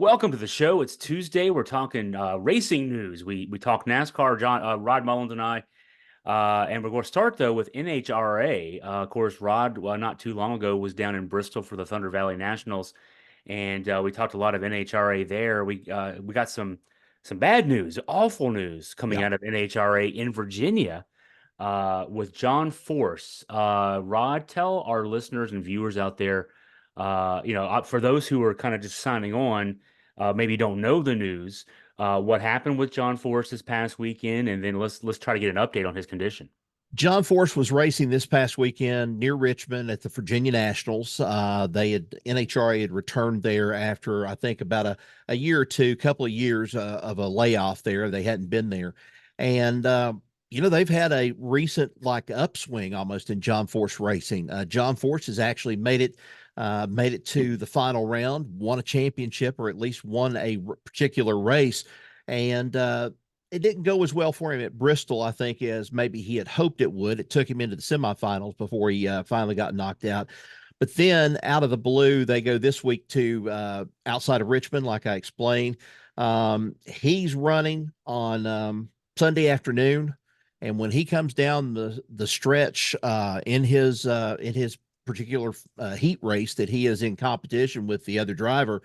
Welcome to the show. It's Tuesday. We're talking racing news. We talk NASCAR. Rod Mullins and I, and we're going to start though with NHRA. Of course, Rod, not too long ago, was down in Bristol for the Thunder Valley Nationals, and we talked a lot of NHRA there. We got some bad news, awful news coming Yeah. out of NHRA in Virginia with John Force. Rod, tell our listeners and viewers out there, for those who are kind of just signing on, maybe don't know the news, what happened with John Force this past weekend, and then let's try to get an update on his condition. John Force was racing this past weekend near Richmond at the Virginia Nationals. NHRA had returned there after, I think, about a year or two, couple of years of a layoff there. They hadn't been there. And, they've had a recent like upswing almost in John Force racing. John Force has actually made it to the final round, won a championship, or at least won a particular race. And it didn't go as well for him at Bristol, I think, as maybe he had hoped it would. It took him into the semifinals before he finally got knocked out. But then out of the blue, they go this week to outside of Richmond, like I explained. He's running on Sunday afternoon, and when he comes down the stretch in his particular heat race that he is in competition with the other driver,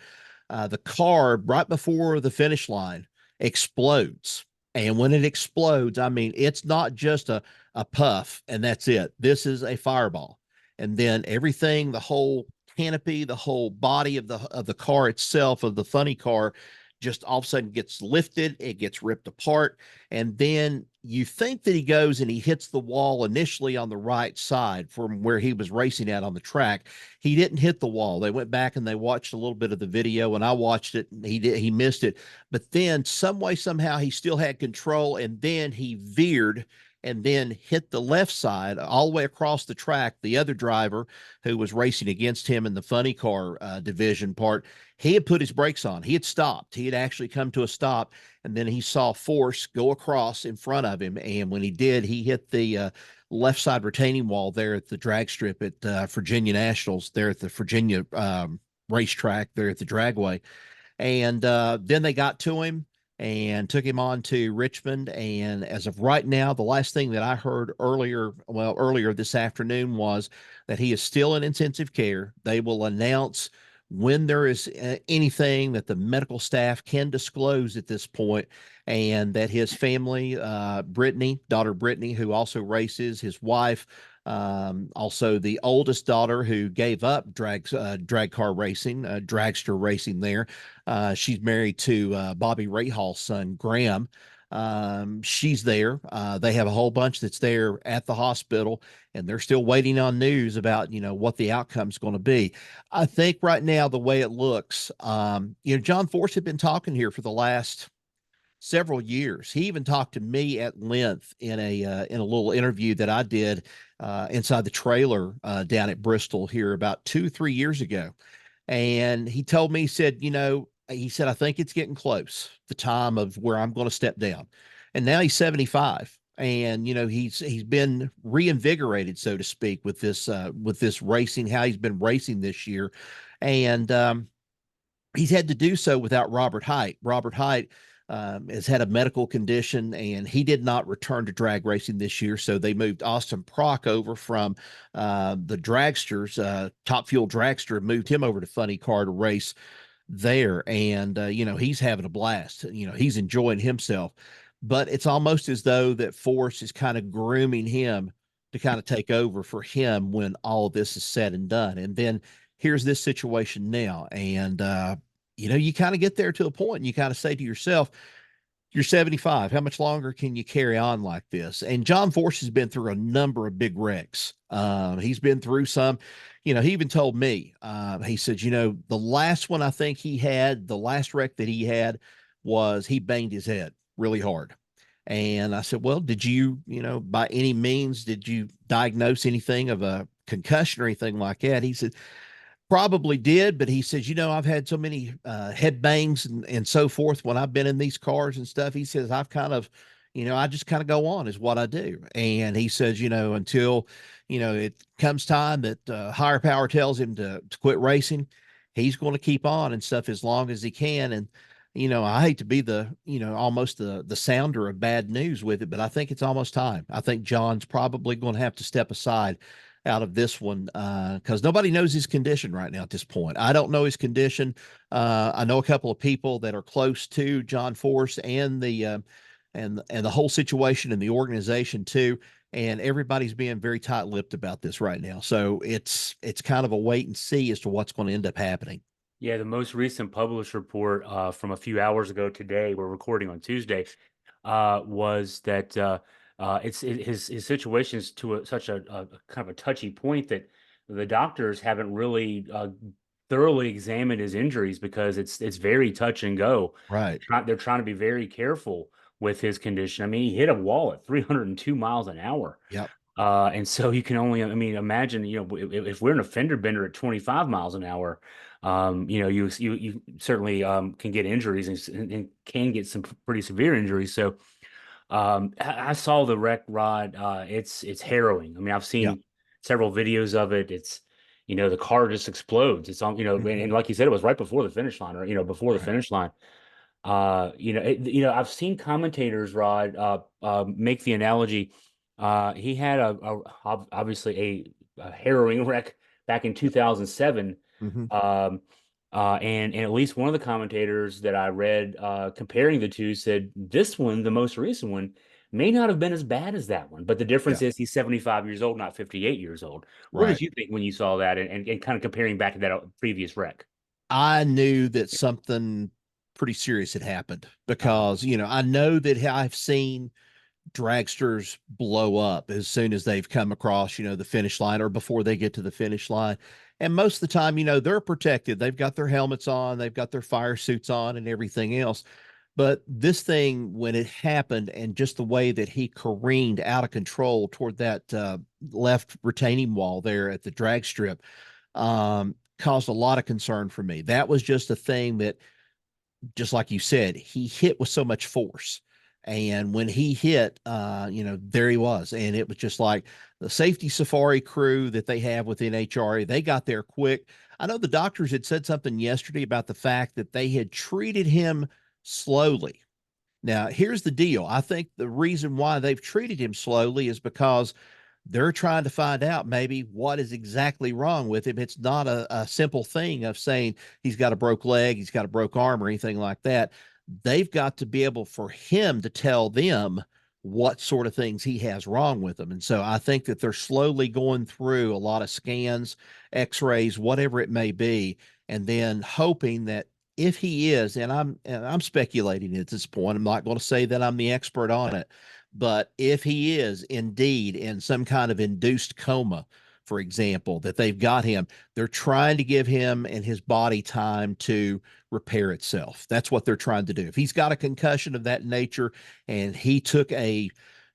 the car right before the finish line explodes. And when it explodes, I mean, it's not just a puff and that's it. This is a fireball. And then everything, the whole canopy, the whole body of the car itself, of the funny car, just all of a sudden gets lifted, it gets ripped apart. And then you think that he goes and he hits the wall initially on the right side from where he was racing at on the track. He didn't hit the wall. They went back and they watched a little bit of the video, and I watched it, and he missed it. But then some way, somehow he still had control, and then he veered and then hit the left side all the way across the track. The other driver who was racing against him in the funny car division part, he had put his brakes on. He had stopped. He had actually come to a stop, and then he saw Force go across in front of him. And when he did, he hit the left side retaining wall there at the drag strip at Virginia Nationals, there at the Virginia racetrack, there at the Dragway. And then they got to him and took him on to Richmond. And as of right now, the last thing that I heard earlier this afternoon was that he is still in intensive care. They will announce when there is anything that the medical staff can disclose at this point, and that his family, daughter Brittany, who also races, his wife, also the oldest daughter who gave up drag car racing, dragster racing there. She's married to Bobby Rahaal's son, Graham. She's there. They have a whole bunch that's there at the hospital, and they're still waiting on news about, what the outcome's going to be. I think right now, the way it looks, John Force had been talking here for the last several years. He even talked to me at length in a little interview that I did inside the trailer down at Bristol here about 2-3 years ago. And he told me, he said, I think it's getting close, the time of where I'm going to step down. And now he's 75. And he's been reinvigorated, so to speak, with this racing, how he's been racing this year. And he's had to do so without Robert Hight. Robert Hight has had a medical condition, and he did not return to drag racing this year. So they moved Austin Prock over from the dragsters, Top Fuel Dragster, moved him over to Funny Car to race there. And he's having a blast. He's enjoying himself. But it's almost as though that Force is kind of grooming him to kind of take over for him when all this is said and done. And then here's this situation now. And you kind of get there to a point and you kind of say to yourself, you're 75. How much longer can you carry on like this? And John Force has been through a number of big wrecks. He's been through some, he even told me, he said, the last one I think he had, the last wreck that he had was he banged his head really hard. And I said, well, did you, by any means, did you diagnose anything of a concussion or anything like that? He said, probably did, but he says, I've had so many head bangs and so forth when I've been in these cars and stuff. He says, I've kind of, I just kind of go on is what I do. And he says, until, it comes time that higher power tells him to quit racing, he's going to keep on and stuff as long as he can. And, I hate to be almost the sounder of bad news with it, but I think it's almost time. I think John's probably going to have to step aside out of this one because nobody knows his condition right now at this point. I don't know his condition. I know a couple of people that are close to John Force and the whole situation and the organization too. And everybody's being very tight-lipped about this right now. So it's kind of a wait and see as to what's going to end up happening. Yeah, the most recent published report from a few hours ago today, we're recording on Tuesday, was that his situation is to such a kind of a touchy point that the doctors haven't really thoroughly examined his injuries because it's very touch and go. Right. They're trying to be very careful with his condition. I mean, he hit a wall at 302 miles an hour. Yep. And so you can only, I mean, imagine, if we're in a fender bender at 25 miles an hour, you certainly can get injuries and can get some pretty severe injuries. So I saw the wreck, Rod. It's harrowing. I mean, I've Yep. seen several videos of it. It's, the car just explodes. It's on, and like you said, it was right before the finish line, or before the Right. finish line. I've seen commentators, Rod, make the analogy. He had obviously a harrowing wreck back in 2007. Mm-hmm. And at least one of the commentators that I read comparing the two said this one, the most recent one, may not have been as bad as that one. But the difference Yeah. is he's 75 years old, not 58 years old. What did Right. you think when you saw that and kind of comparing back to that previous wreck? I knew that something pretty serious had happened Uh-huh. because, I know that I've seen dragsters blow up as soon as they've come across, the finish line or before they get to the finish line. And most of the time, they're protected. They've got their helmets on, they've got their fire suits on and everything else. But this thing, when it happened and just the way that he careened out of control toward that left retaining wall there at the drag strip, caused a lot of concern for me. That was just a thing that, just like you said, he hit with so much force. And when he hit, there he was. And it was just like the safety safari crew that they have with NHRA, they got there quick. I know the doctors had said something yesterday about the fact that they had treated him slowly. Now, here's the deal. I think the reason why they've treated him slowly is because they're trying to find out maybe what is exactly wrong with him. It's not a simple thing of saying he's got a broke leg, he's got a broke arm, or anything like that. They've got to be able for him to tell them what sort of things he has wrong with him. And so I think that they're slowly going through a lot of scans, x-rays, whatever it may be, and then hoping that if he is, and I'm speculating at this point, I'm not going to say that I'm the expert on it, but if he is indeed in some kind of induced coma, for example, that they've got him, they're trying to give him and his body time to repair itself. That's what they're trying to do. If he's got a concussion of that nature and he took a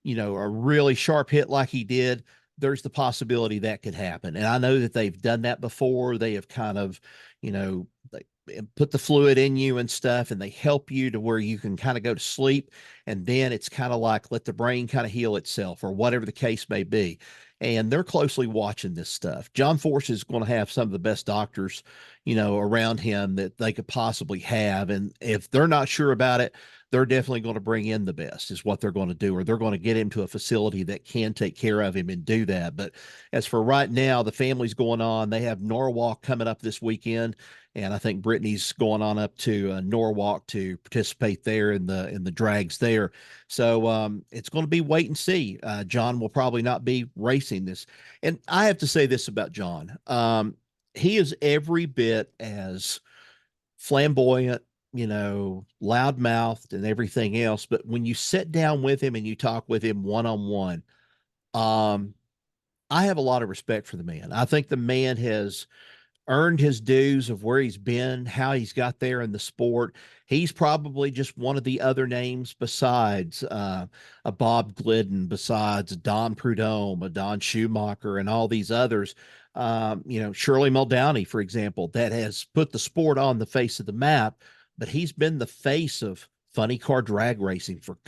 really sharp hit like he did, there's the possibility that could happen. And I know that they've done that before. They have kind of, they put the fluid in you and stuff, and they help you to where you can kind of go to sleep. And then it's kind of like let the brain kind of heal itself or whatever the case may be. And they're closely watching this stuff. John Force is going to have some of the best doctors, around him that they could possibly have. And if they're not sure about it, they're definitely going to bring in the best is what they're going to do, or they're going to get him to a facility that can take care of him and do that. But as for right now, the family's going on. They have Norwalk coming up this weekend. And I think Brittany's going on up to Norwalk to participate there in the drags there. So it's going to be wait and see. John will probably not be racing this. And I have to say this about John. He is every bit as flamboyant, loudmouthed and everything else. But when you sit down with him and you talk with him one on one, I have a lot of respect for the man. I think the man has earned his dues of where he's been, how he's got there in the sport. He's probably just one of the other names besides a Bob Glidden, besides Don Prudhomme, a Don Schumacher, and all these others. Shirley Muldowney, for example, that has put the sport on the face of the map, but he's been the face of funny car drag racing for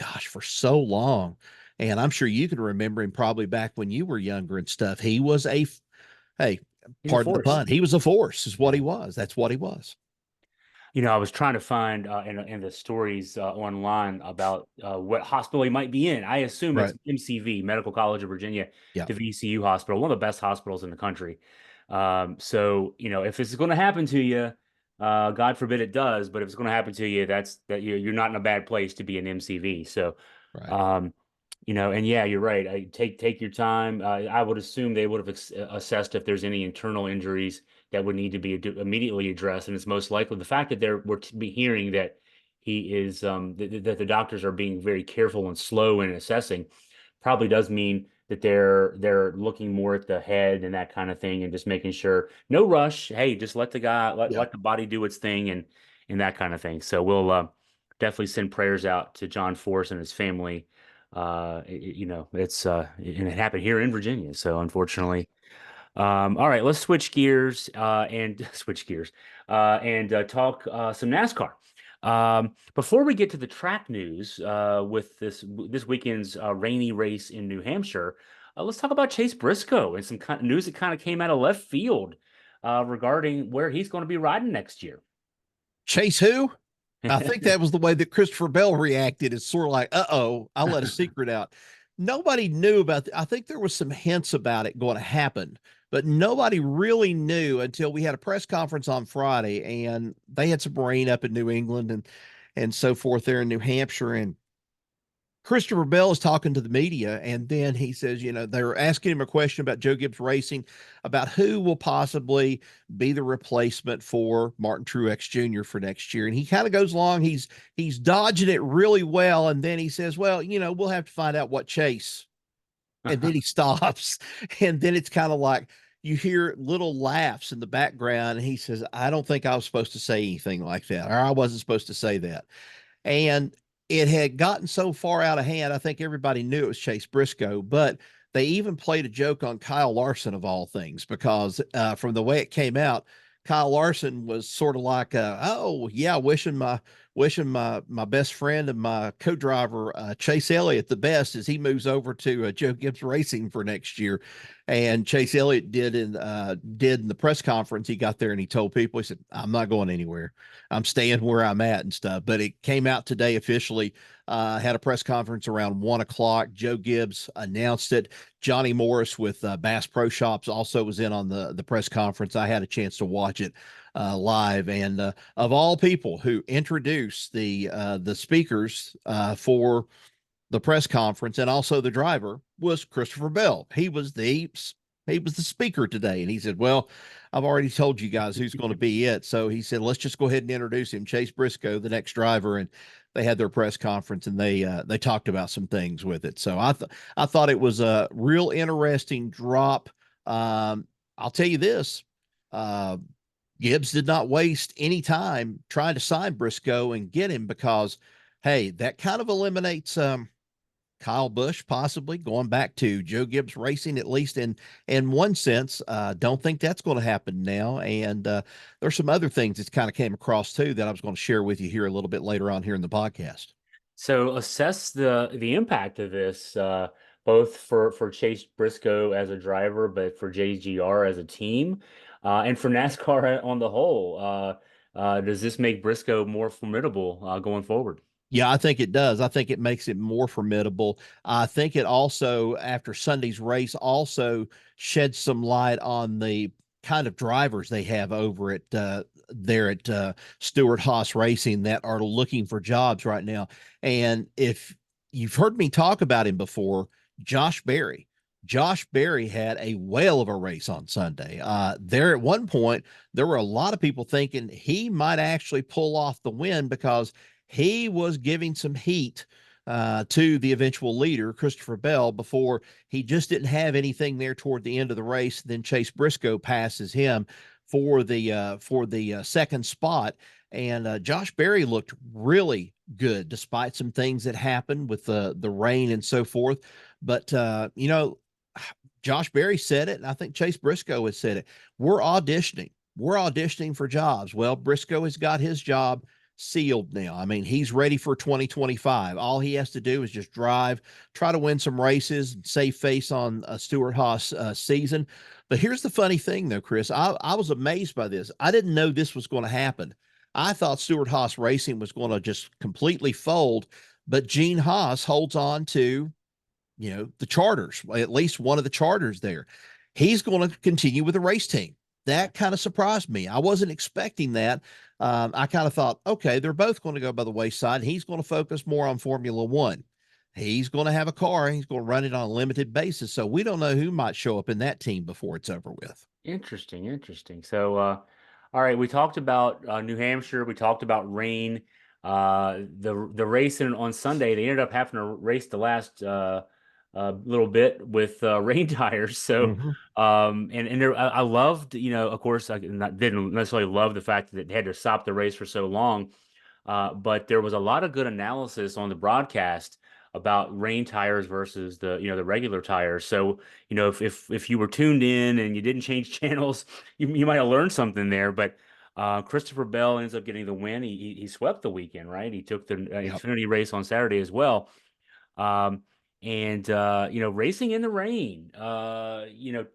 so long. And I'm sure you can remember him probably back when you were younger and stuff. He was hey, He's a Pardon the force. pun. He was a force, is what he was. That's what he was. I was trying to find in the stories online about what hospital he might be in. I assume it's Right. MCV, Medical College of Virginia, Yeah. the VCU hospital, one of the best hospitals in the country. So, if it's going to happen to you, God forbid it does, but if it's going to happen to you, that you're not in a bad place to be an MCV. So, Right. um, and yeah, you're right. Take your time. I would assume they would have assessed if there's any internal injuries that would need to be immediately addressed, and it's most likely the fact that we're to be hearing that he is that the doctors are being very careful and slow in assessing probably does mean that they're looking more at the head and that kind of thing, and just making sure no rush. Hey, just let the guy Yeah. let the body do its thing and that kind of thing. So we'll definitely send prayers out to John Force and his family. It's and it happened here in Virginia. So unfortunately, all right, let's switch gears and switch gears and talk some NASCAR. Before we get to the track news with this weekend's rainy race in New Hampshire, let's talk about Chase Briscoe and some kind of news that kind of came out of left field regarding where he's going to be riding next year. Chase who? I think that was the way that Christopher Bell reacted. It's sort of like, uh-oh, I let a secret out. Nobody knew about I think there was some hints about it going to happen, but nobody really knew until we had a press conference on Friday, and they had some rain up in New England and so forth there in New Hampshire. And Christopher Bell is talking to the media, and then he says, they're asking him a question about Joe Gibbs Racing, about who will possibly be the replacement for Martin Truex Jr. for next year. And he kind of goes along, he's dodging it really well, and then he says, well, we'll have to find out what Chase. And then he stops, and then it's kind of like you hear little laughs in the background, and he says, I don't think I was supposed to say anything like that, or I wasn't supposed to say that. And it had gotten so far out of hand, I think everybody knew it was Chase Briscoe, but they even played a joke on Kyle Larson of all things, because from the way it came out, Kyle Larson was sort of like, oh yeah, wishing my best friend and my co-driver Chase Elliott the best as he moves over to Joe Gibbs Racing for next year. And Chase Elliott did in the press conference. He got there and he told people, he said, I'm not going anywhere. I'm staying where I'm at and stuff. But it came out today officially. Had a press conference around 1 o'clock. Joe Gibbs announced it. Johnny Morris with Bass Pro Shops also was in on the press conference. I had a chance to watch it live, and of all people who introduced the speakers for the press conference and also the driver was Christopher Bell. He was the speaker today, and he said, well, I've already told you guys who's going to be it. So he said, let's just go ahead and introduce him, Chase Briscoe, the next driver. And they had their press conference, and they talked about some things with it. So I thought it was a real interesting drop. I'll tell you this, uh, Gibbs did not waste any time trying to sign Briscoe and get him, because, hey, that kind of eliminates Kyle Busch possibly going back to Joe Gibbs Racing, at least in one sense. Don't think that's going to happen now. And there's some other things that kind of came across too that I was going to share with you here a little bit later on here in the podcast. So assess the impact of this, both for Chase Briscoe as a driver, but for JGR as a team, and for NASCAR on the whole. Does this make Briscoe more formidable going forward? Yeah, I think it does. I think it makes it more formidable. I think it also, after Sunday's race, also sheds some light on the kind of drivers they have over at there at Stewart Haas Racing that are looking for jobs right now. And if you've heard me talk about him before, Josh Berry. Josh Berry had a whale of a race on Sunday. There at one point, there were a lot of people thinking he might actually pull off the win, because he was giving some heat to the eventual leader, Christopher Bell, before he just didn't have anything there toward the end of the race. Then Chase Briscoe passes him for the second spot. And Josh Berry looked really good despite some things that happened with the rain and so forth. But, Josh Berry said it, and I think Chase Briscoe has said it. We're auditioning for jobs. Well, Briscoe has got his job sealed now. I mean, he's ready for 2025. All he has to do is just drive, try to win some races, save face on a Stewart Haas season. But here's the funny thing, though, Chris. I was amazed by this. I didn't know this was going to happen. I thought Stewart Haas Racing was going to just completely fold, but Gene Haas holds on to, the charters, at least one of the charters there. He's going to continue with the race team. That kind of surprised me. I wasn't expecting that. I kind of thought, okay, they're both going to go by the wayside. He's going to focus more on Formula One. He's going to have a car. He's going to run it on a limited basis. So we don't know who might show up in that team before it's over with. Interesting, interesting. So, all right, we talked about New Hampshire. We talked about rain. The race on Sunday, they ended up having to race the last little bit with rain tires. So, Mm-hmm. and there, I loved, of course, didn't necessarily love the fact that they had to stop the race for so long. But there was a lot of good analysis on the broadcast about rain tires versus the regular tires. So, if you were tuned in and you didn't change channels, you might have learned something there. But Christopher Bell ends up getting the win. He swept the weekend, right? He took the Yep. Xfinity race on Saturday as well. Um, and racing in the rain.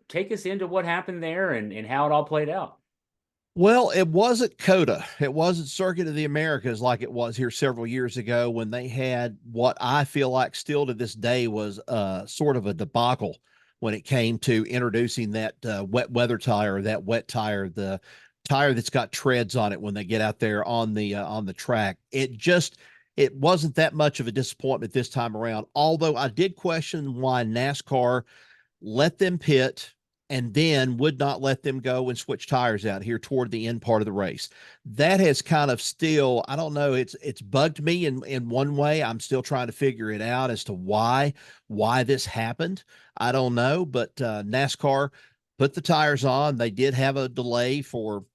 Take us into what happened there and how it all played out. Well, it wasn't COTA. It wasn't Circuit of the Americas like it was here several years ago when they had what I feel like still to this day was sort of a debacle when it came to introducing that wet weather tire, that wet tire, the tire that's got treads on it when they get out there on the track. It wasn't that much of a disappointment this time around. Although I did question why NASCAR let them pit and then would not let them go and switch tires out here toward the end part of the race. That has kind of still, I don't know, it's bugged me in one way. I'm still trying to figure it out as to why this happened. I don't know, but NASCAR put the tires on. They did have a delay for,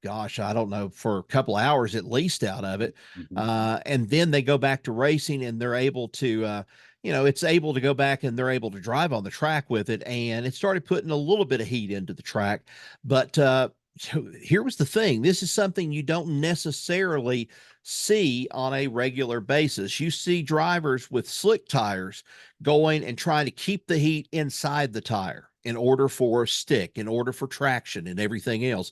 gosh, I don't know, for a couple hours at least out of it. Mhm. And then they go back to racing and they're able to it's able to go back and they're able to drive on the track with it. And it started putting a little bit of heat into the track. But so here was the thing. This is something you don't necessarily see on a regular basis. You see drivers with slick tires going and trying to keep the heat inside the tire in order for stick, in order for traction and everything else.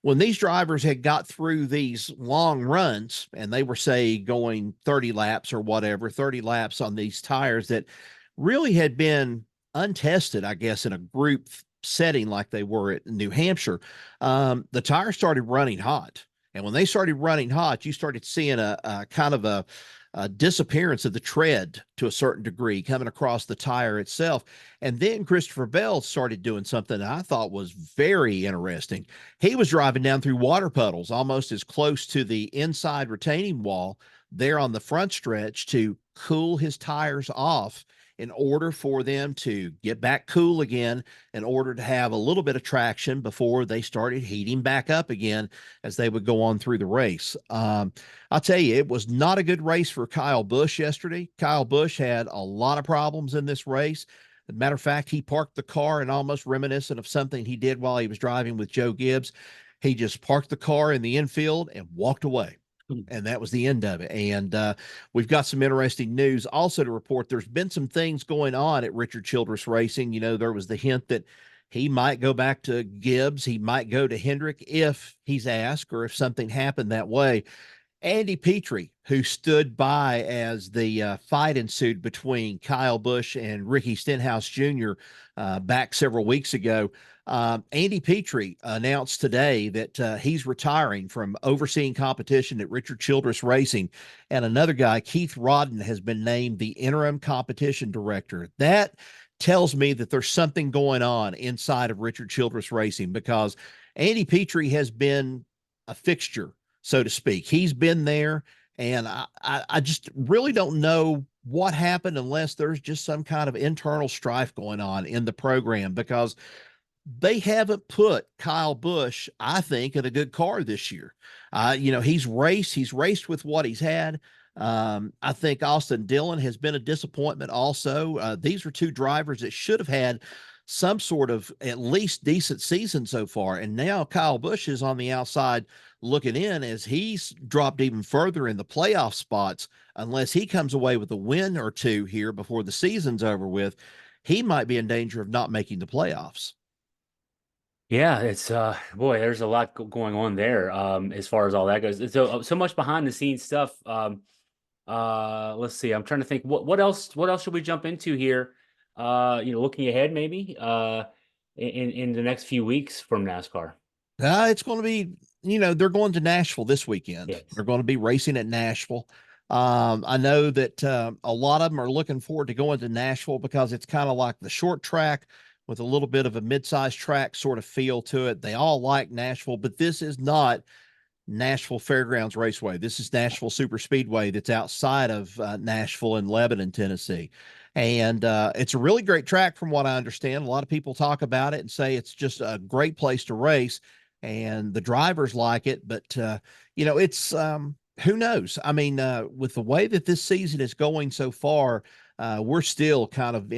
When these drivers had got through these long runs and they were, say, going 30 laps or whatever, 30 laps on these tires that really had been untested, I guess, in a group setting like they were at New Hampshire, the tires started running hot. And when they started running hot, you started seeing a kind of a disappearance of the tread to a certain degree coming across the tire itself. And then Christopher Bell started doing something that I thought was very interesting. He was driving down through water puddles almost as close to the inside retaining wall there on the front stretch to cool his tires off in order for them to get back cool again, in order to have a little bit of traction before they started heating back up again as they would go on through the race. I'll tell you, it was not a good race for Kyle Busch yesterday. Kyle Busch had a lot of problems in this race. As a matter of fact, he parked the car, and almost reminiscent of something he did while he was driving with Joe Gibbs. He just parked the car in the infield and walked away. And that was the end of it. And we've got some interesting news also to report. There's been some things going on at Richard Childress Racing. There was the hint that he might go back to Gibbs. He might go to Hendrick if he's asked or if something happened that way. Andy Petrie, who stood by as the fight ensued between Kyle Busch and Ricky Stenhouse Jr. Back several weeks ago, Andy Petrie announced today that he's retiring from overseeing competition at Richard Childress Racing. And another guy, Keith Rodden, has been named the interim competition director. That tells me that there's something going on inside of Richard Childress Racing, because Andy Petrie has been a fixture, so to speak. He's been there, and I just really don't know what happened unless there's just some kind of internal strife going on in the program, because they haven't put Kyle Busch, I think, in a good car this year. He's raced with what he's had. I think Austin Dillon has been a disappointment also. These are two drivers that should have had some sort of at least decent season so far. And now Kyle Busch is on the outside looking in as he's dropped even further in the playoff spots. Unless he comes away with a win or two here before the season's over with, he might be in danger of not making the playoffs. Yeah, it's boy, there's a lot going on there as far as all that goes. So much behind the scenes stuff. Let's see. I'm trying to think what else should we jump into here? Looking ahead maybe in the next few weeks from NASCAR. It's going to be, they're going to Nashville this weekend. Yes. They're going to be racing at Nashville. I know that a lot of them are looking forward to going to Nashville because it's kind of like the short track with a little bit of a mid-sized track sort of feel to it. They all like Nashville, but this is not Nashville Fairgrounds Raceway. This is Nashville Super Speedway that's outside of Nashville in Lebanon, Tennessee. And it's a really great track from what I understand. A lot of people talk about it and say it's just a great place to race, and the drivers like it. But, it's who knows? I mean, with the way that this season is going so far, we're still kind of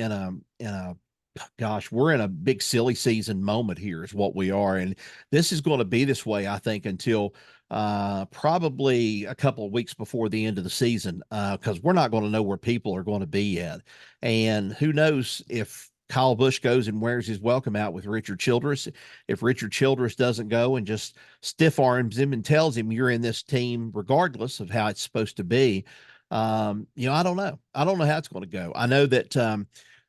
we're in a big silly season moment here is what we are. And this is going to be this way, I think, until probably a couple of weeks before the end of the season, because we're not going to know where people are going to be yet. And who knows if Kyle Busch goes and wears his welcome out with Richard Childress. If Richard Childress doesn't go and just stiff arms him and tells him you're in this team regardless of how it's supposed to be. I don't know. I don't know how it's going to go. I know that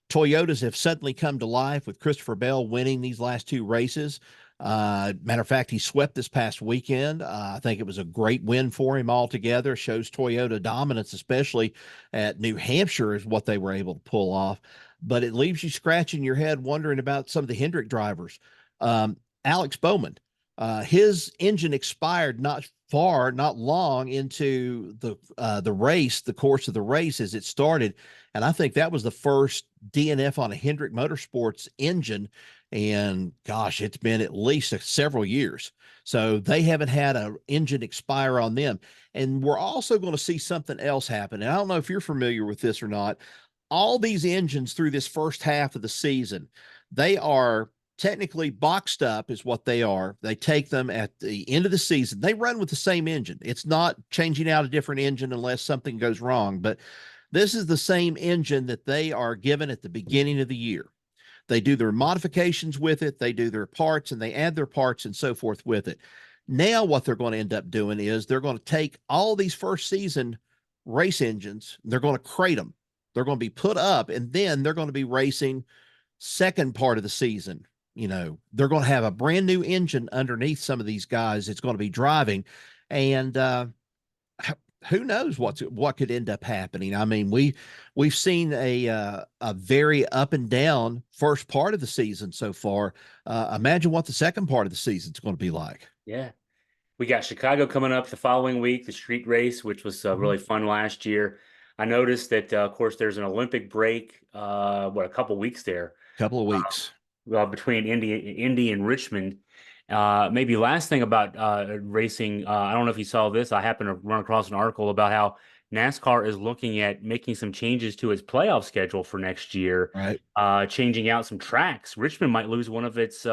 Toyotas have suddenly come to life with Christopher Bell winning these last two races. Matter of fact, he swept this past weekend. I think it was a great win for him altogether. Shows Toyota dominance, especially at New Hampshire, is what they were able to pull off. But it leaves you scratching your head wondering about some of the Hendrick drivers. Alex Bowman, his engine expired not long into the race, the course of the race as it started. And I think that was the first DNF on a Hendrick Motorsports engine. And gosh, it's been at least several years. So they haven't had an engine expire on them. And we're also going to see something else happen. And I don't know if you're familiar with this or not. All these engines through this first half of the season, they are technically boxed up is what they are. They take them at the end of the season. They run with the same engine. It's not changing out a different engine unless something goes wrong, but this is the same engine that they are given at the beginning of the year. They do their modifications with it. They do their parts and they add their parts and so forth with it. Now what they're going to end up doing is they're going to take all these first season race engines. They're going to crate them. They're going to be put up, and then they're going to be racing second part of the season. They're going to have a brand new engine underneath some of these guys. It's going to be driving, and who knows what could end up happening. I mean, we've seen a very up and down first part of the season so far. Imagine what the second part of the season is going to be like. Yeah. We got Chicago coming up the following week, the street race, which was really fun last year. I noticed that, of course, there's an Olympic break, a couple weeks there. Couple of weeks. Between Indy and Richmond. Maybe last thing about racing, I don't know if you saw this. I happened to run across an article about how NASCAR is looking at making some changes to its playoff schedule for next year, right? Changing out some tracks. Richmond might lose one of its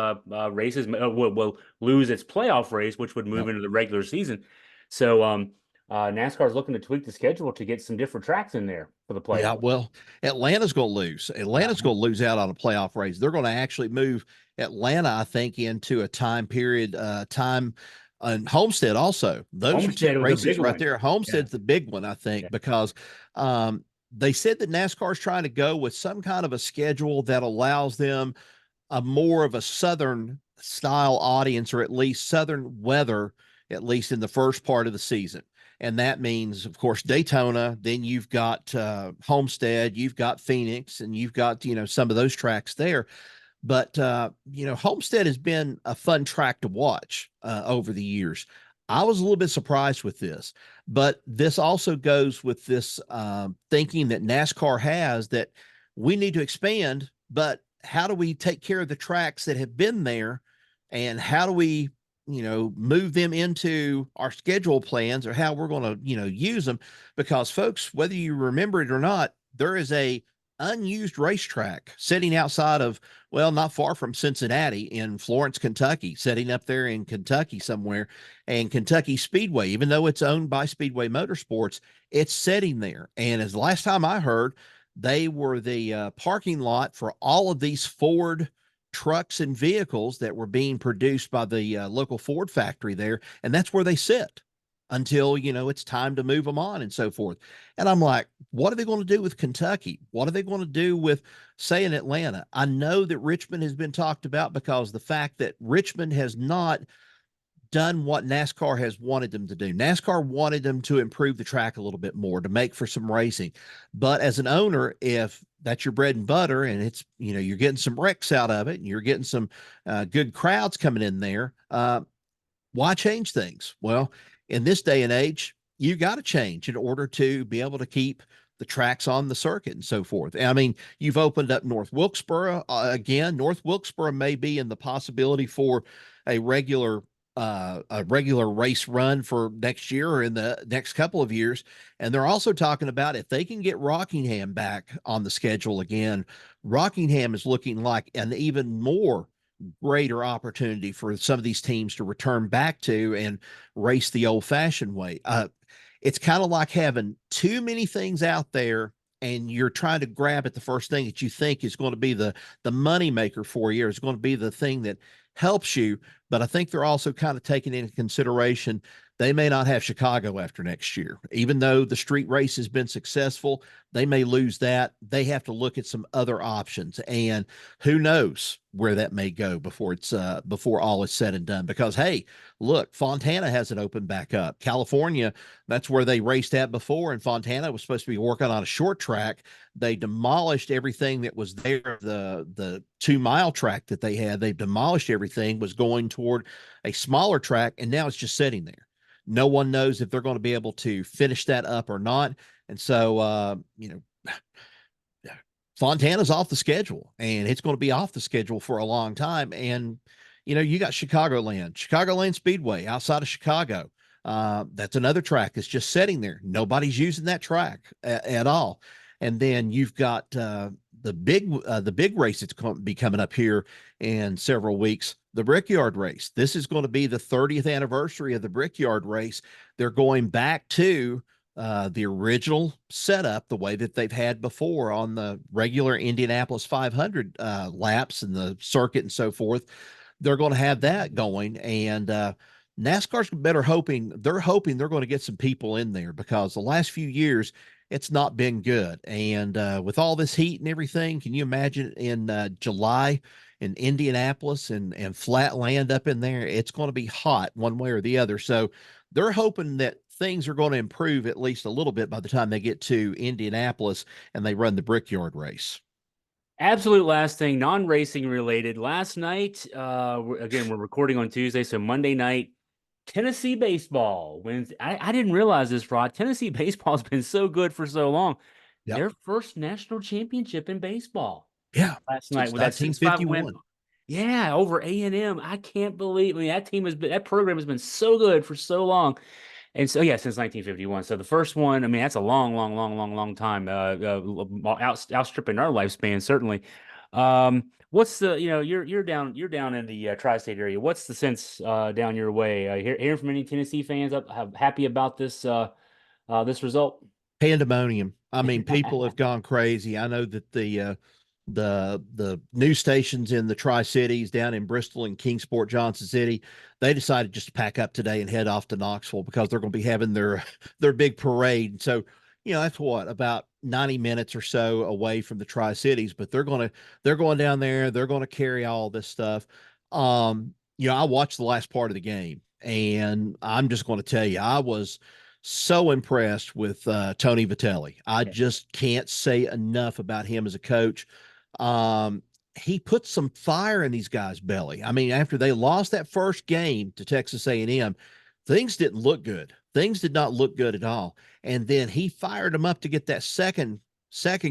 races, will lose its playoff race, which would move into the regular season. So NASCAR is looking to tweak the schedule to get some different tracks in there for the playoffs. Yeah, well, Atlanta's going to lose. Atlanta's going to lose out on a playoff race. They're going to actually move Atlanta, I think, into a time period, and Homestead also. Those Homestead are two races right one. there. Homestead's the big one, I think, because they said that NASCAR is trying to go with some kind of a schedule that allows them a more of a Southern style audience, or at least Southern weather, at least in the first part of the season. And that means, of course, Daytona, then you've got Homestead, you've got Phoenix, and you've got, some of those tracks there. But, Homestead has been a fun track to watch over the years. I was a little bit surprised with this, but this also goes with this thinking that NASCAR has, that we need to expand, but how do we take care of the tracks that have been there, and how do we move them into our schedule plans, or how we're going to, use them? Because folks, whether you remember it or not, there is a unused racetrack sitting outside of, well, not far from Cincinnati in Florence, Kentucky, sitting up there in Kentucky somewhere. And Kentucky Speedway, even though it's owned by Speedway Motorsports, it's sitting there. And as the last time I heard, they were the parking lot for all of these Ford trucks and vehicles that were being produced by the local Ford factory there. And that's where they sit until, it's time to move them on and so forth. And I'm like, what are they going to do with Kentucky? What are they going to do with, say, in Atlanta? I know that Richmond has been talked about because the fact that Richmond has not done what NASCAR has wanted them to do. NASCAR wanted them to improve the track a little bit more to make for some racing. But as an owner, if that's your bread and butter and it's, you're getting some wrecks out of it and you're getting some good crowds coming in there, why change things? Well, in this day and age, you got to change in order to be able to keep the tracks on the circuit and so forth. I mean, you've opened up North Wilkesboro again. North Wilkesboro may be in the possibility for a regular race run for next year or in the next couple of years. And they're also talking about if they can get Rockingham back on the schedule again, Rockingham is looking like an even more greater opportunity for some of these teams to return back to and race the old fashioned way. It's kind of like having too many things out there and you're trying to grab at the first thing that you think is going to be the money maker for you, or it's going to be the thing that helps you. But I think they're also kind of taking into consideration they may not have Chicago after next year. Even though the street race has been successful, they may lose that. They have to look at some other options, and who knows where that may go before before all is said and done. Because hey, look, Fontana hasn't opened back up. California, that's where they raced at before, and Fontana was supposed to be working on a short track. They demolished everything that was there. The 2-mile track that they had, they've demolished everything, was going toward a smaller track, and now it's just sitting there. No one knows if they're going to be able to finish that up or not. And so, Fontana's off the schedule, and it's going to be off the schedule for a long time. And, you got Chicagoland Speedway outside of Chicago. That's another track that's just sitting there. Nobody's using that track at all. And then you've got the big race that's going to be coming up here in several weeks, the Brickyard race. This is going to be the 30th anniversary of the Brickyard race. They're going back to the original setup, the way that they've had before on the regular Indianapolis 500 laps and the circuit and so forth. They're going to have that going, and NASCAR's hoping they're going to get some people in there, because the last few years it's not been good. And with all this heat and everything, can you imagine in July in Indianapolis and flat land up in there? It's going to be hot one way or the other. So they're hoping that things are going to improve at least a little bit by the time they get to Indianapolis and they run the Brickyard race. Absolute last thing, non-racing related. Last night, again, we're recording on Tuesday, so Monday night, Tennessee baseball wins. I didn't realize this, Rod. Tennessee baseball has been so good for so long. Yep. Their first national championship in baseball. Yeah. Last night with that 6-5 win. Yeah, over A&M. I can't believe. I mean, that program has been so good for so long. And so, yeah, since 1951. So the first one, I mean, that's a long time, outstripping our lifespan, certainly. What's the, you're down in the tri-state area. What's the sense down your way? Hearing from any Tennessee fans happy about this result? Pandemonium. I mean, people have gone crazy. I know that the news stations in the Tri-Cities down in Bristol and Kingsport, Johnson City, they decided just to pack up today and head off to Knoxville because they're going to be having their big parade. So, that's about 90 minutes or so away from the Tri-Cities, but they're going down there. They're going to carry all this stuff. I watched the last part of the game, and I'm just going to tell you, I was so impressed with Tony Vitelli. I just can't say enough about him as a coach. He put some fire in these guys' belly. I mean, after they lost that first game to Texas A&M, things didn't look good. Things did not look good at all. And then he fired them up to get that second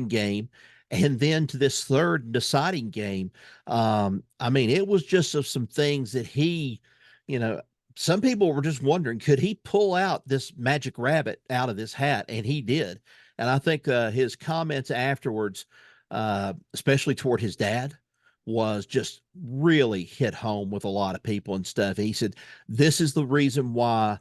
game, and then to this third deciding game. I mean, it was just of some things that he, some people were just wondering, could he pull out this magic rabbit out of this hat? And he did. And I think his comments afterwards, especially toward his dad, was just really hit home with a lot of people and stuff. He said, "This is the reason why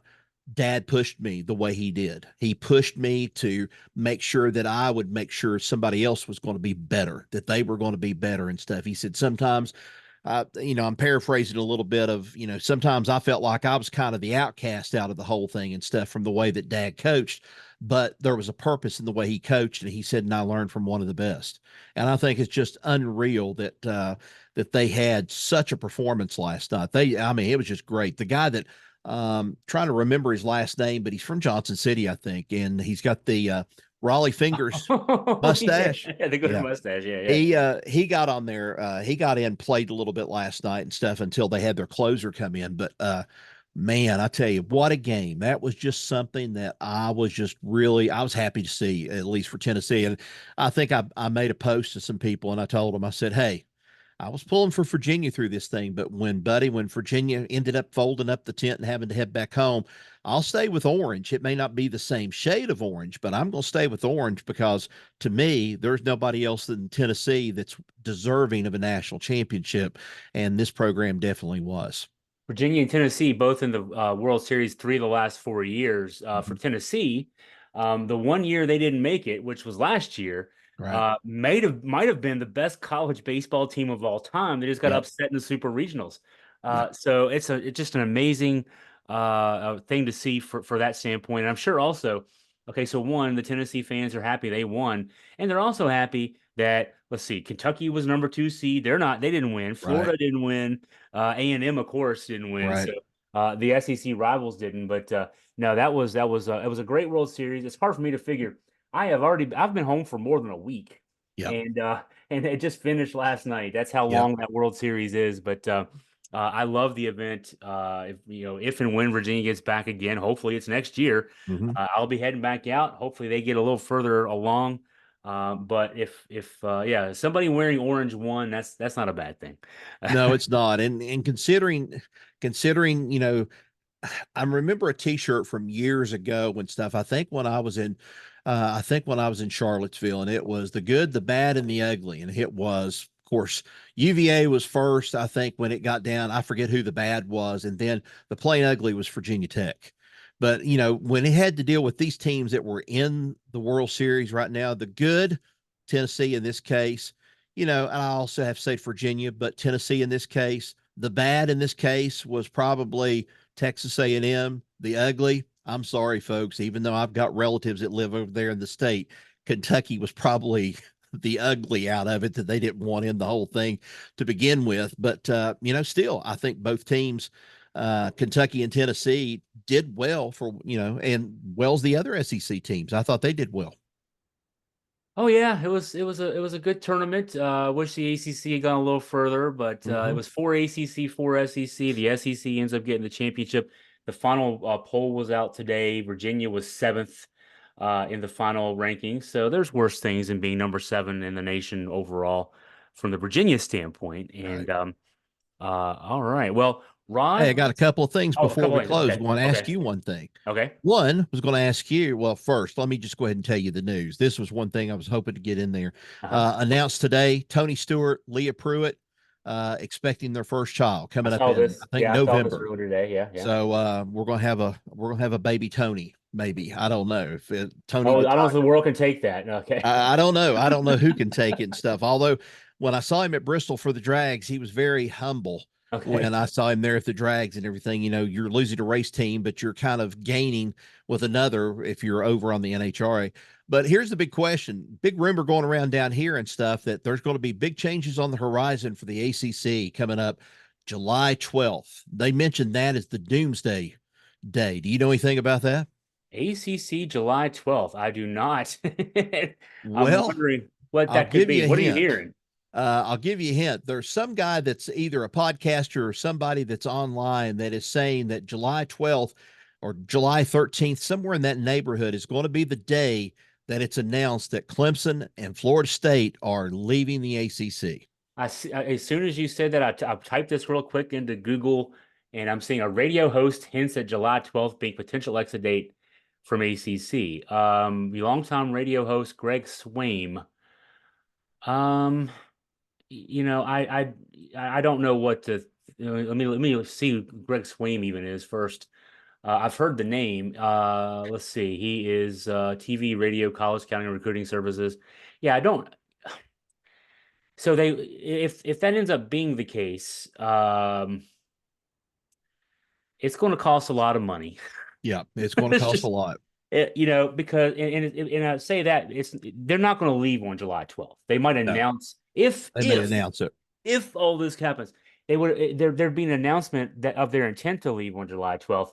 dad pushed me the way he did. He pushed me to make sure that I would make sure somebody else was going to be better, that they were going to be better and stuff." He said, "Sometimes I'm paraphrasing a little bit of, sometimes I felt like I was kind of the outcast out of the whole thing and stuff from the way that dad coached, but there was a purpose in the way he coached." And he said, "And I learned from one of the best." And I think it's just unreal that they had such a performance last night. I mean, it was just great. The guy that, trying to remember his last name, but he's from Johnson City, I think. And he's got the, Raleigh fingers Oh, yeah, mustache. the good Yeah. mustache. Yeah, yeah. He got on there. He got in, played a little bit last night and stuff until they had their closer come in. But man, I tell you, what a game. That was just something that I was happy to see, at least for Tennessee. And I think I made a post to some people and I told them, I said, "Hey, I was pulling for Virginia through this thing, but when Virginia ended up folding up the tent and having to head back home, I'll stay with orange. It may not be the same shade of orange, but I'm going to stay with orange because to me, there's nobody else in Tennessee that's deserving of a national championship. And this program definitely was." Virginia and Tennessee both in the World Series 3 of the last 4 years. For Mhm. Tennessee, the one year they didn't make it, which was last year, Right. might have been the best college baseball team of all time. They just got Yep. upset in the Super Regionals. Yep. So it's just an amazing thing to see for that standpoint. And I'm sure also, okay, so one, the Tennessee fans are happy they won, and they're also happy that, let's see, Kentucky was number 2 seed. They didn't win. Right. Florida didn't win. A&M, of course, didn't win. Right. So the SEC rivals didn't. But no, that was it was a great World Series. It's hard for me to figure. I've been home for more than a week, Yep. and it just finished last night. That's how Yep. long that World Series is. But I love the event. If and when Virginia gets back again, hopefully it's next year. Hmm. I'll be heading back out. Hopefully they get a little further along. But if yeah, somebody wearing orange won, that's not a bad thing. No, it's not. And considering, I remember a T-shirt from years ago and stuff. I think when I was in Charlottesville, and it was the good, the bad, and the ugly. And it was, of course, UVA was first. I think when it got down, I forget who the bad was, and then the plain ugly was Virginia Tech. But when it had to deal with these teams that were in the World Series right now, the good, Tennessee in this case, and I also have to say Virginia, but Tennessee in this case, the bad in this case was probably Texas A&M. The ugly, I'm sorry, folks, even though I've got relatives that live over there in the state, Kentucky was probably the ugly out of it, that they didn't want in the whole thing to begin with. But, still, I think both teams, Kentucky and Tennessee, did well and well's the other SEC teams. I thought they did well. Oh yeah, it was a good tournament. Wish the ACC had gone a little further, but it Hmm. was 4 ACC, 4 SEC. The SEC ends up getting the championship. The final poll was out today. Virginia was seventh in the final ranking, so there's worse things than being number 7 in the nation overall from the Virginia standpoint. Right. And all right, well, Hey, I Rod. got a couple of things Oh, a before couple we things. close. I Okay, want to ask okay, you one thing. okay. One was going to ask you, well, first, let me just go ahead and tell you the news. This was one thing I was hoping to get in there. Uh-huh. Announced today, Tony Stewart, Leah Pruitt, expecting their first child I coming up saw in, this. I think, Yeah, I saw this November. earlier today. Yeah, yeah. So we're gonna have a baby Tony, maybe. I don't know if Tony Oh, the I don't know if the Tiger. world can take that. Okay. I don't know. I don't know who can take it and stuff. Although when I saw him at Bristol for the drags, he was very humble. Okay. When I saw him there at the drags and everything, you're losing a race team, but you're kind of gaining with another if you're over on the NHRA. But here's the big question: big rumor going around down here and stuff that there's going to be big changes on the horizon for the ACC coming up July 12th. They mentioned that as the doomsday day. Do you know anything about that? ACC July 12th. I do not. I'm Well, wondering what I'll that could give be. you a What are you hint. hearing? I'll give you a hint. There's some guy that's either a podcaster or somebody that's online that is saying that July 12th or July 13th, somewhere in that neighborhood, is going to be the day that it's announced that Clemson and Florida State are leaving the ACC. As soon as you said that, I typed this real quick into Google, and I'm seeing a radio host hints at July 12th being potential exit date from ACC. The longtime radio host Greg Swaim Um, I don't know what to. Let me see who Greg Swaim even is first. I've heard the name. Let's see. He is TV, radio, college scouting, and recruiting services. Yeah, I don't. So if that ends up being the case, it's going to cost a lot of money. Yeah, it's going to It's cost a just lot. because and I say that they're not going to leave on July 12th. They might No, announce if they may announce it. all this happens, they would there'd be an announcement that of their intent to leave on July 12th,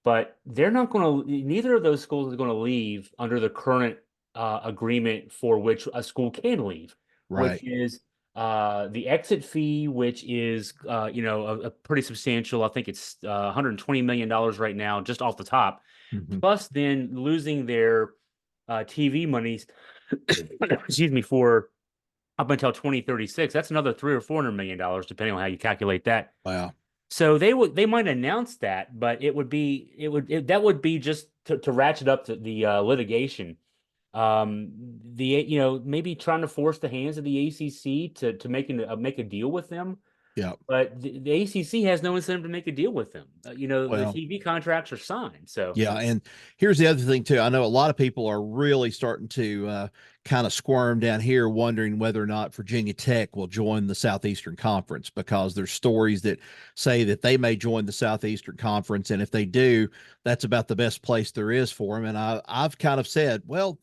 but they're not going to. Neither of those schools is going to leave under the current agreement for which a school can leave, which Right. is the exit fee, which is a pretty substantial. I think it's $120 million right now, just off the top, Hmm. plus then losing their TV monies, excuse me, for up until 2036. That's another 300 or $400 million, depending on how you calculate that. Wow. So they might announce that, but that would be just to ratchet up the litigation. Maybe trying to force the hands of the ACC to make a deal with them. Yeah. But the ACC has no incentive to make a deal with them. The Well, TV contracts are signed. So yeah, and here's the other thing too. I know a lot of people are really starting to kind of squirm down here, wondering whether or not Virginia Tech will join the Southeastern Conference, because there's stories that say that they may join the Southeastern Conference, and if they do, that's about the best place there is for them. And I've kind of said, well,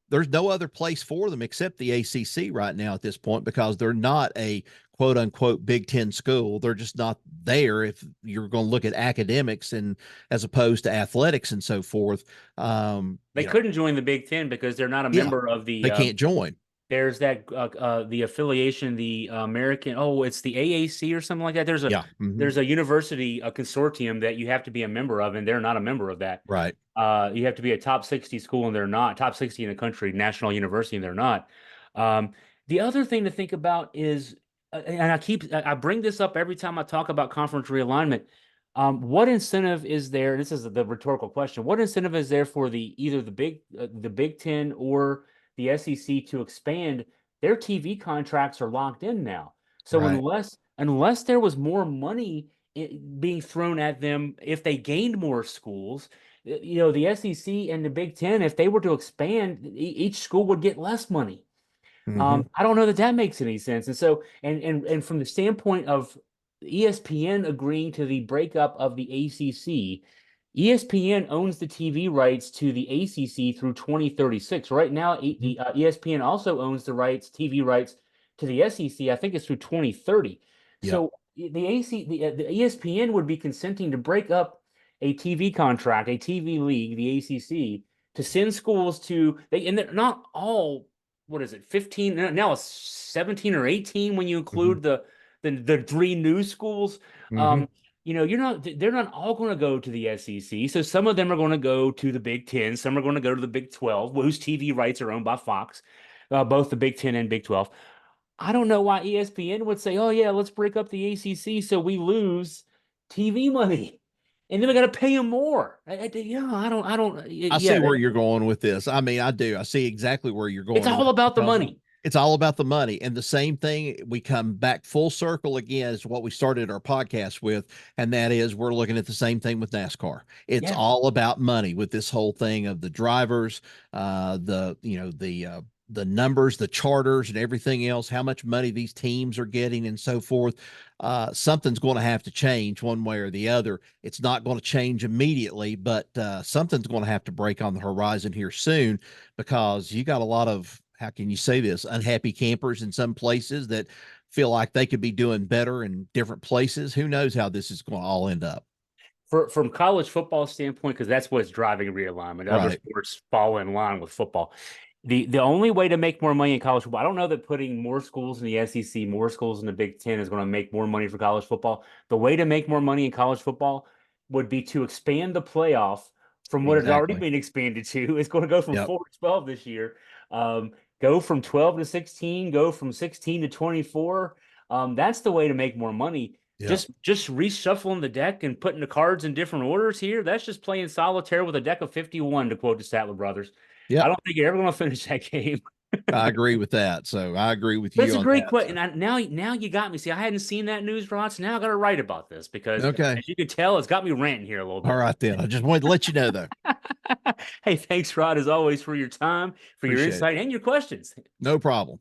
there's no other place for them except the ACC right now at this point, because they're not a quote unquote Big Ten school. They're just not there if you're going to look at academics and as opposed to athletics and so forth. they couldn't join the Big Ten because they're not a Yeah, member of they the can't join. there's that the affiliation, the American, it's the AAC or something like that. Yeah. Hmm. There's a university, a consortium that you have to be a member of, and they're not a member of that. Right. You have to be a top 60 school, and they're not top 60 in the country, national university, and they're not. Um, the other thing to think about is, and I bring this up every time I talk about conference realignment. What incentive is there? This is the rhetorical question. What incentive is there for either the Big Ten or the SEC to expand? Their TV contracts are locked in now. So Right. unless there was more money being thrown at them, if they gained more schools, the SEC and the Big Ten, if they were to expand, each school would get less money. Hmm. I don't know that makes any sense. And so, and from the standpoint of ESPN agreeing to the breakup of the ACC, ESPN owns the TV rights to the ACC through 2036. Right now, the ESPN also owns the TV rights to the SEC. I think it's through 2030. Yeah. So the ESPN would be consenting to break up a TV contract, a TV league, the ACC, to send schools and they're not all, what is it, 15? Now it's 17 or 18 when you Hmm. include the three new schools. Hmm. They're not all going to go to the SEC. So some of them are going to go to the Big Ten. Some are going to go to the Big 12, whose TV rights are owned by Fox, both the Big Ten and Big 12. I don't know why ESPN would say, oh, yeah, let's break up the ACC so we lose TV money. And then we got to pay them more. I see Yeah, where you're going with this. I mean, I do. I see exactly where you're it's going with all it, about the because money. it's all about the money. And the same thing, we come back full circle again, is what we started our podcast with. And that is, we're looking at the same thing with NASCAR. It's Yeah. all about money with this whole thing of the drivers, the numbers, the charters, and everything else, how much money these teams are getting, and so forth. Something's going to have to change one way or the other. It's not going to change immediately, but something's going to have to break on the horizon here soon, because you got a lot of, how can you say this, unhappy campers in some places that feel like they could be doing better in different places. Who knows how this is going to all end up? From college football standpoint, because that's what's driving realignment. Other Right. sports fall in line with football. The only way to make more money in college football, I don't know that putting more schools in the SEC, more schools in the Big Ten is going to make more money for college football. The way to make more money in college football would be to expand the playoff from what it's already Exactly. been expanded to. It's going to go from Yep. 4 to 12 this year. Go from 12 to 16, go from 16 to 24. That's the way to make more money. Yep. Just reshuffling the deck and putting the cards in different orders here. That's just playing solitaire with a deck of 51, to quote the Statler brothers. I Yep. don't think you're ever going to finish that game. I agree with that. So I agree with That's you a on great that. question. Now you got me. See, I hadn't seen that news, Rod. So now I got to write about this because, Okay. as you can tell, it's got me ranting here a little All bit. right, then. I just wanted to let you know, though. Hey, thanks, Rod, as always, for your time, for your Appreciate it. insight, and your questions. No problem.